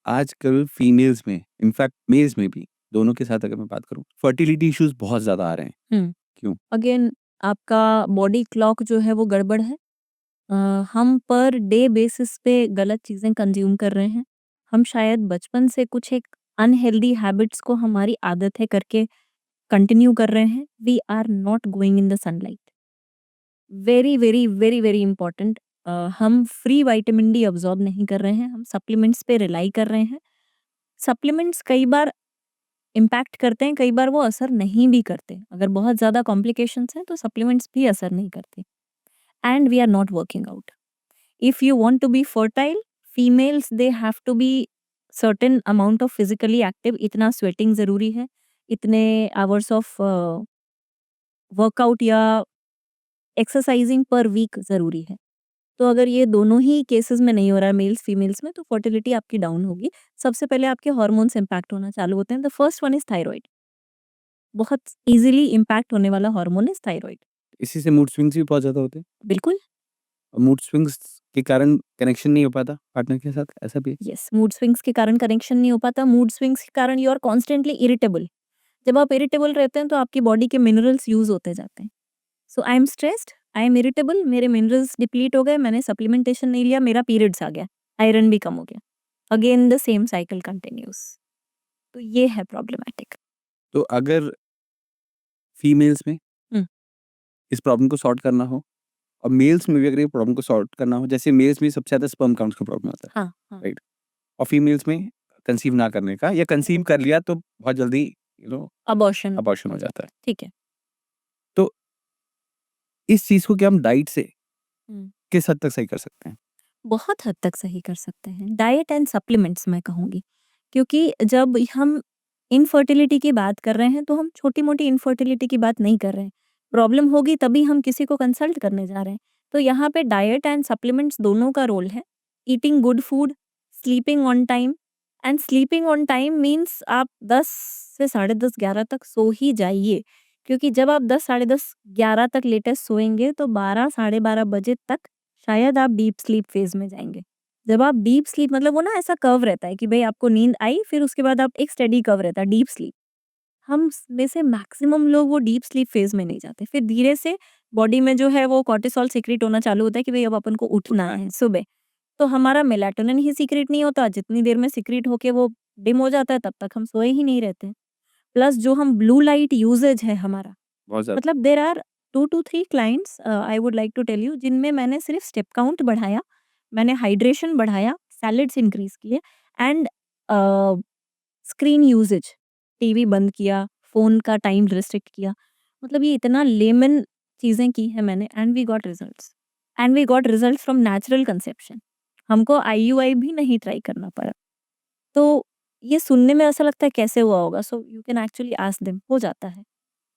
आजकल फीमेल्स में, in fact mails में भी, दोनों के साथ अगर मैं बात करूँ, फर्टिलिटी इश्यूज बहुत ज़्यादा आ रहे हैं। हम्म क्यों? अगेन आपका बॉडी क्लॉक जो है वो गड़बड़ है। अ, हम पर डे बेसिस पे गलत चीजें कंज्यूम कर रहे हैं। हम शायद बचपन से कुछ एक अनहेल्दी हैबिट्स को हमारी आदत है करके कंटिन्यू कर रहे हैं। We are not going in the sunlight. Very very very very important. हम फ्री विटामिन डी अब्जॉर्ब नहीं कर रहे हैं, हम सप्लीमेंट्स पे रिलाई कर रहे हैं। सप्लीमेंट्स कई बार इम्पैक्ट करते हैं, कई बार वो असर नहीं भी करते। अगर बहुत ज़्यादा कॉम्प्लिकेशंस हैं तो सप्लीमेंट्स भी असर नहीं करते। And we are not working out. If you want to be fertile, females they have to be certain amount of physically active। इतना स्वेटिंग जरूरी है, इतने आवर्स ऑफ वर्कआउट या एक्सरसाइजिंग पर वीक जरूरी है। तो अगर ये दोनों ही केसेस में नहीं हो रहा है मेल्स फीमेल्स में, तो फर्टिलिटी आपकी डाउन होगी। सबसे पहले आपके हार्मोन्स इम्पैक्ट होना चालू होते हैं। The first one is thyroid. बहुत इजीली इम्पैक्ट होने वाला हार्मोन इज थायराइड। इसी से मूड स्विंग्स भी बहुत ज़्यादा होते हैं। बिल्कुल। और मूड स्विंग्स के कारण कनेक्शन नहीं हो पाता पार्टनर के साथ, ऐसा भी है? यस, मूड स्विंग्स के कारण कनेक्शन नहीं हो पाता। मूड स्विंग्स के कारण यू आर कॉन्स्टेंटली इरिटेबल। जब आप इरिटेबल रहते हैं तो आपकी बॉडी के मिनरल्स यूज होते जाते हैं। So I am stressed, I am irritable, मेरे मिनरल्स डिप्लीट हो गए, मैंने सप्लीमेंटेशन नहीं लिया, मेरा पीरियड्स आ गया, आयरन भी कम हो गया। Again the same cycle continuous. तो ये है प्रॉब्लमैटिक। तो अगर फीमेल्स में हम्म इस प्रॉब्लम को सॉर्ट करना हो, और मेल्स में भी अगर ये प्रॉब्लम को सॉर्ट करना हो, जैसे मेल्स में सबसे ज़्यादा स्पर्म काउंट्स का प्रॉब्लम आता है, हाँ हाँ। राइट? और फीमेल्स में कंसीव ना करने का, या कंसीव कर लिया तो बहुत जल्दी अबॉर्शन अबॉर्शन हो हो जाता जाता है। है, ठीक है। तो इस चीज़ को क्या हम डाइट से हम्म किस हद तक सही कर सकते हैं? बहुत हद तक सही कर सकते हैं, डाइट एंड सप्लीमेंट्स मैं कहूँगी। क्योंकि जब हम इनफर्टिलिटी की बात कर रहे हैं तो हम छोटी मोटी इनफर्टिलिटी की बात नहीं कर रहे हैं। प्रॉब्लम होगी तभी हम किसी को कंसल्ट करने जा रहे हैं। तो यहाँ पे डाइट एंड सप्लीमेंट्स दोनों का रोल है। Eating good food, sleeping on time. And sleeping on time means आप 10 से 10:30 11 तक सो ही जाइए। क्योंकि जब आप 10 10:30 11 तक लेटेस्ट सोएंगे तो 12 12:30 बजे तक शायद आप डीप स्लीप फेज में जाएँगे। जब आप डीप स्लीप मतलब वो ना ऐसा कर्व रहता है कि भई आपको नींद आई, फिर उसके बाद आप एक स्टेडी कर्व रहता है डीप स्लीप। हम स में से मैक्सिमम लोग वो डीप स्लीप फेज में नहीं जाते। फिर धीरे से बॉडी में जो है वो कॉर्टिसोल सीक्रेट होना चालू होता है कि भई अब अपन को उठना है सुबह। तो हमारा मेलाटोनिन ही सीक्रेट नहीं होता, जितनी देर में सीक्रेट होके वो डिम हो जाता है तब तक हम सोए ही नहीं रहते हैं। प्लस जो हम ब्लू लाइट यूसेज है हमारा, बहुत ज़्यादा। मतलब there are 2 to 3 clients I would like to tell you जिनमें मैंने सिर्फ स्टेप काउंट बढ़ाया, मैंने हाइड्रेशन बढ़ाया, सैलेड्स इंक्रीज़ किए एंड स्क्रीन यूसेज, टीवी बंद किया, फ़ोन का टाइम रिस्ट्रिक्ट किया। मतलब ये इतना लेमन चीज़ें की हैं मैंने and we got results. And we got results from natural conception. हमको आईयूआई भी नहीं ट्राई करना पड़ा। तो ये सुनने में ऐसा लगता है कैसे हुआ होगा? So you can actually ask them, हो जाता है।